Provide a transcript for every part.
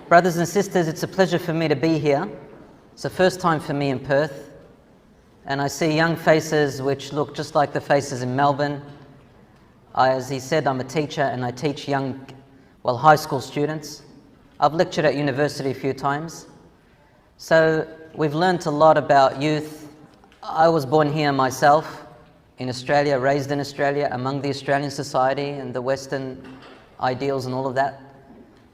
Brothers and sisters, it's a pleasure for me to be here. It's the first time for me in Perth, and I see young faces which look just like the faces in Melbourne. As he said, I'm a teacher and I teach high school students. I've lectured at university a few times. So we've learnt a lot about youth. I was born here myself, in Australia, raised in Australia, among the Australian society and the Western ideals and all of that.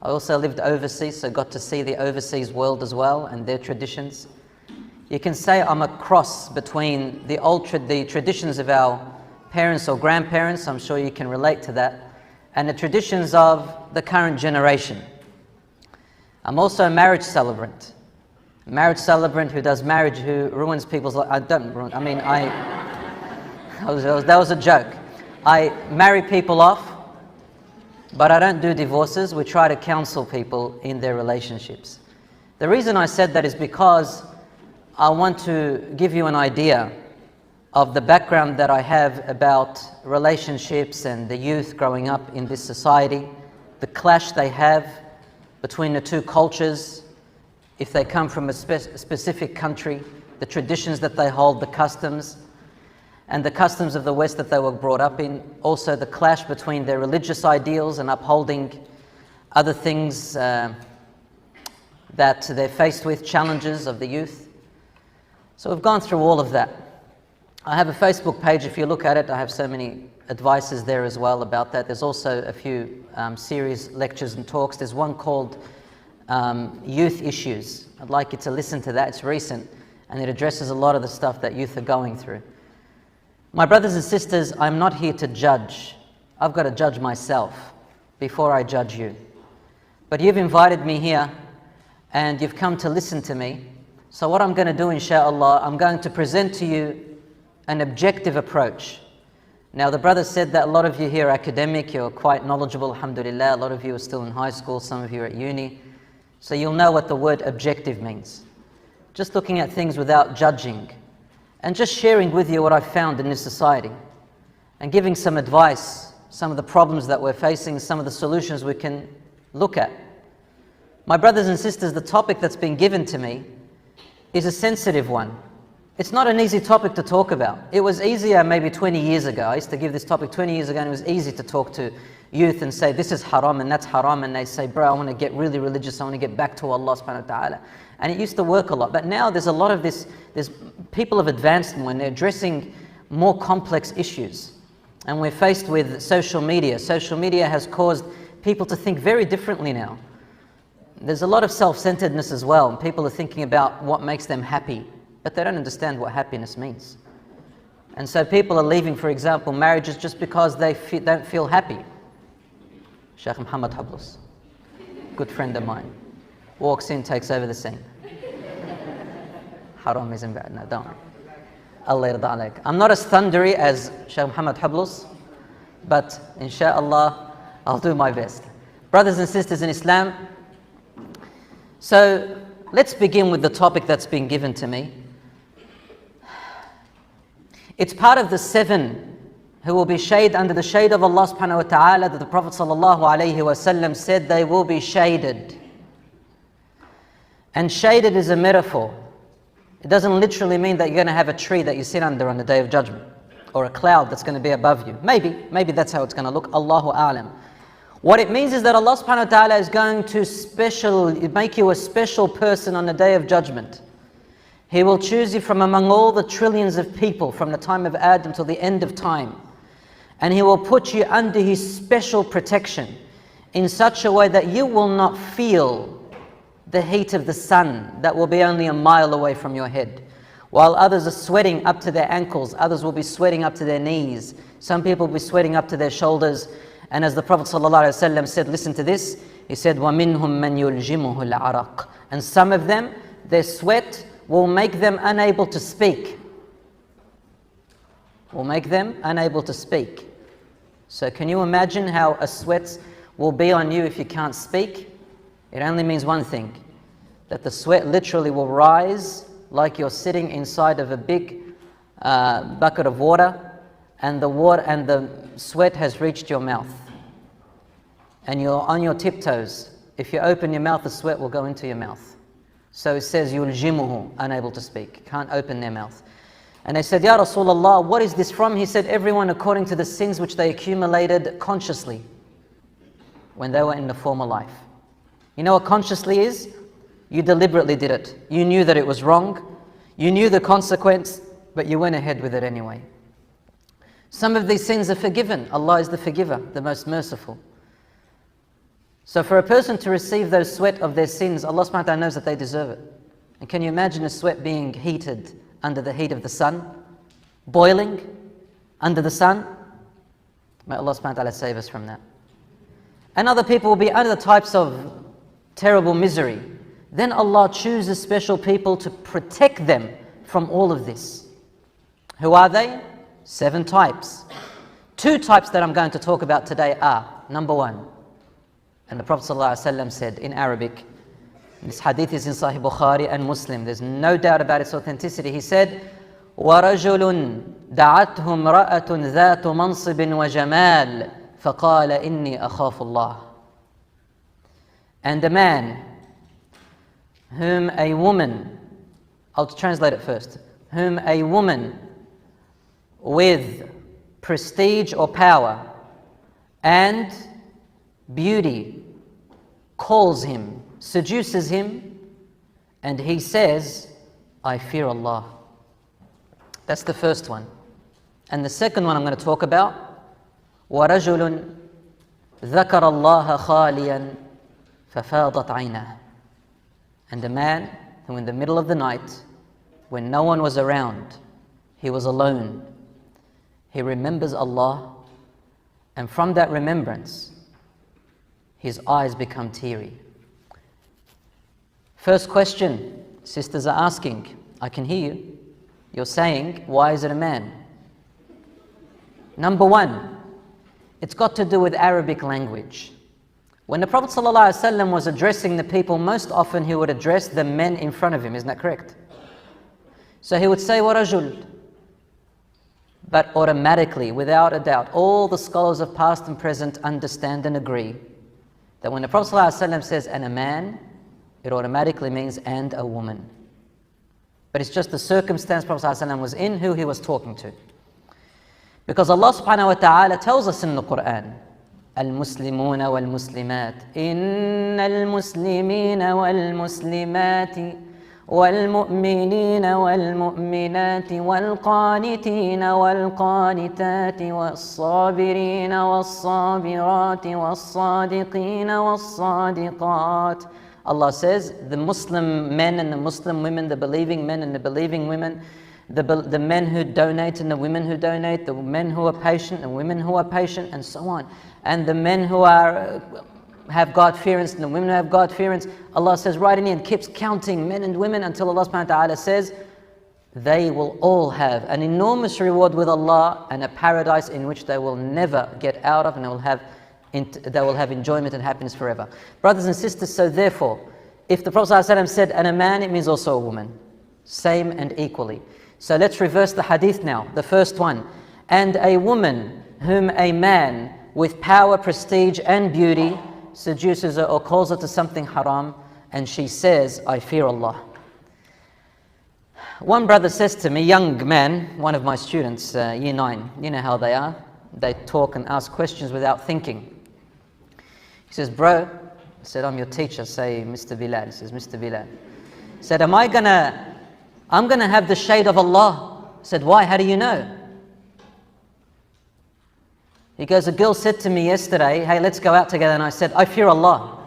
I also lived overseas, so got to see the overseas world as well and their traditions. You can say I'm a cross between the traditions of our parents or grandparents, I'm sure you can relate to that, and the traditions of the current generation. I'm also a marriage celebrant. A marriage celebrant who does marriage, who ruins people's lives. That was a joke. I marry people off, but I don't do divorces. We try to counsel people in their relationships. The reason I said that is because I want to give you an idea of the background that I have about relationships and the youth growing up in this society, the clash they have between the two cultures, if they come from a specific country, the traditions that they hold, the customs, and the customs of the West that they were brought up in, also the clash between their religious ideals and upholding other things that they're faced with, challenges of the youth. So we've gone through all of that. I have a Facebook page. If you look at it, I have so many advices there as well about that. There's also a few series, lectures and talks. There's one called Youth Issues. I'd like you to listen to that. It's recent and it addresses a lot of the stuff that youth are going through. My brothers and sisters, I'm not here to judge. I've got to judge myself before I judge you. But you've invited me here and you've come to listen to me. So what I'm going to do, inshallah, I'm going to present to you an objective approach. Now, the brother said that a lot of you here are academic, you're quite knowledgeable, alhamdulillah. A lot of you are still in high school, some of you are at uni. So you'll know what the word objective means. Just looking at things without judging. And just sharing with you what I've found in this society and giving some advice, some of the problems that we're facing, some of the solutions we can look at. My brothers and sisters, the topic that's been given to me is a sensitive one. It's not an easy topic to talk about. It was easier maybe 20 years ago. I used to give this topic 20 years ago and it was easy to talk to youth and say this is haram and that's haram, and they say, bro, I want to get really religious, I want to get back to Allah subhanahu wa ta'ala. And it used to work a lot, but now there's a lot of this, there's people have advanced more and they're addressing more complex issues. And we're faced with social media. Social media has caused people to think very differently now. There's a lot of self-centeredness as well, and people are thinking about what makes them happy, but they don't understand what happiness means. And so people are leaving, for example, marriages just because they don't feel happy. Sheikh Muhammad Hablus, good friend of mine, walks in, takes over the scene. Haram isn't bad, no, don't worry. Allah yarda alayk. I'm not as thundery as Sheikh Muhammad Hablus, but inshallah, I'll do my best. Brothers and sisters in Islam, so let's begin with the topic that's been given to me. It's part of the 7 who will be shaded under the shade of Allah subhanahu wa ta'ala, that the Prophet sallallahu alayhi wa sallam said they will be shaded. And shaded is a metaphor. It doesn't literally mean that you're going to have a tree that you sit under on the Day of Judgment, or a cloud that's going to be above you. Maybe that's how it's going to look. Allahu a'lam. What it means is that Allah subhanahu wa ta'ala is going to make you a special person on the Day of Judgment. He will choose you from among all the trillions of people from the time of Adam till the end of time. And He will put you under His special protection in such a way that you will not feel the heat of the sun that will be only a mile away from your head. While others are sweating up to their ankles, others will be sweating up to their knees. Some people will be sweating up to their shoulders. And as the Prophet ﷺ said, listen to this, he said, وَمِنْهُمْ مَنْ يُلْجِمُهُ الْعَرَقِ. And some of them, their sweat will make them unable to speak. Will make them unable to speak. So can you imagine how a sweat will be on you if you can't speak? It only means one thing, that the sweat literally will rise like you're sitting inside of a big bucket of water, and the sweat has reached your mouth. And you're on your tiptoes If you open your mouth, the sweat will go into your mouth. So it says, yuljimuhu, unable to speak, can't open their mouth. And they said, Ya Rasulullah, what is this from? He said, everyone according to the sins which they accumulated consciously when they were in the former life. You know what consciously is? You deliberately did it. You knew that it was wrong. You knew the consequence, but you went ahead with it anyway. Some of these sins are forgiven. Allah is the forgiver, the most merciful. So for a person to receive those sweat of their sins, Allah subhanahu wa ta'ala knows that they deserve it. And can you imagine a sweat being heated under the heat of the sun? Boiling under the sun? May Allah subhanahu wa ta'ala save us from that. And other people will be under the types of terrible misery. Then Allah chooses special people to protect them from all of this. Who are they? 7 types. 2 types that I'm going to talk about today are, number 1, and the Prophet ﷺ said in Arabic, this hadith is in Sahih Bukhari and Muslim, there's no doubt about its authenticity. He said, وَرَجُلٌ دَعَتْهُ امْرَأَةٌ ذَاتُ مَنْصِبٍ وَجَمَالٍ فَقَالَ إِنِّي أَخَافُ اللَّهِ. And a man whom a woman, I'll translate it first, whom a woman with prestige or power and beauty calls him, seduces him, and he says, I fear Allah. That's the first one. And the second one I'm going to talk about, وَرَجُلٌ ذَكَرَ اللَّهَ خَالِيًا فَفَاضَتْ عَيْنَهُ. And a man who in the middle of the night, when no one was around, he was alone, he remembers Allah, and from that remembrance, his eyes become teary. First question, sisters are asking, I can hear you. You're saying, why is it a man? Number 1, it's got to do with Arabic language. When the Prophet ﷺ was addressing the people, most often he would address the men in front of him, isn't that correct? So he would say, وَرَجُلٌ. But automatically, without a doubt, all the scholars of past and present understand and agree that when the Prophet ﷺ says, and a man, it automatically means and a woman. But it's just the circumstance Prophet ﷺ was in, who he was talking to. Because Allah subhanahu wa ta'ala tells us in the Quran, المسلمون والمسلمات إن المسلمين والمسلمات والمؤمنين والمؤمنات والقانتين والقانتات والصابرين والصابرات والصادقين والصادقات. Allah says the Muslim men and the Muslim women, the believing men and the believing women, the men who donate and the women who donate, the men who are patient and women who are patient, and so on. And the men who have God-fearance and the women who have God-fearance. Allah says right in the end, keeps counting men and women until Allah subhanahu wa ta'ala says, they will all have an enormous reward with Allah and a paradise in which they will never get out of, and they will have enjoyment and happiness forever. Brothers and sisters, so therefore, if the Prophet ﷺ said, and a man, it means also a woman. Same and equally. So let's reverse the hadith now. The first one. And a woman whom a man with power, prestige and beauty seduces her or calls her to something haram, and she says, I fear Allah. One brother says to me, young man, one of my students, year 9, you know how they are. They talk and ask questions without thinking. He says, bro, I said, I'm your teacher, say Mr. Bilal. He says, Mr. Bilal. He said, I'm gonna have the shade of Allah. I said, why? How do you know? He goes, a girl said to me yesterday, hey, let's go out together. And I said, I fear Allah.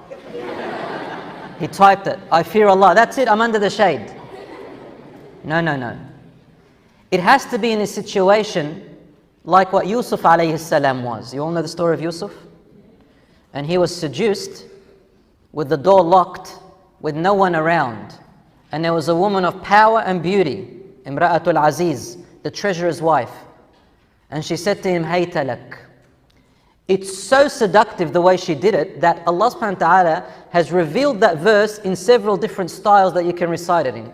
He typed it, I fear Allah. That's it, I'm under the shade. No. It has to be in a situation like what Yusuf alayhi salam was. You all know the story of Yusuf? And he was seduced with the door locked, with no one around. And there was a woman of power and beauty, Imra'atul Aziz, the treasurer's wife. And she said to him, Hayta lak. It's so seductive the way she did it that Allah subhanahu wa ta'ala has revealed that verse in several different styles that you can recite it in.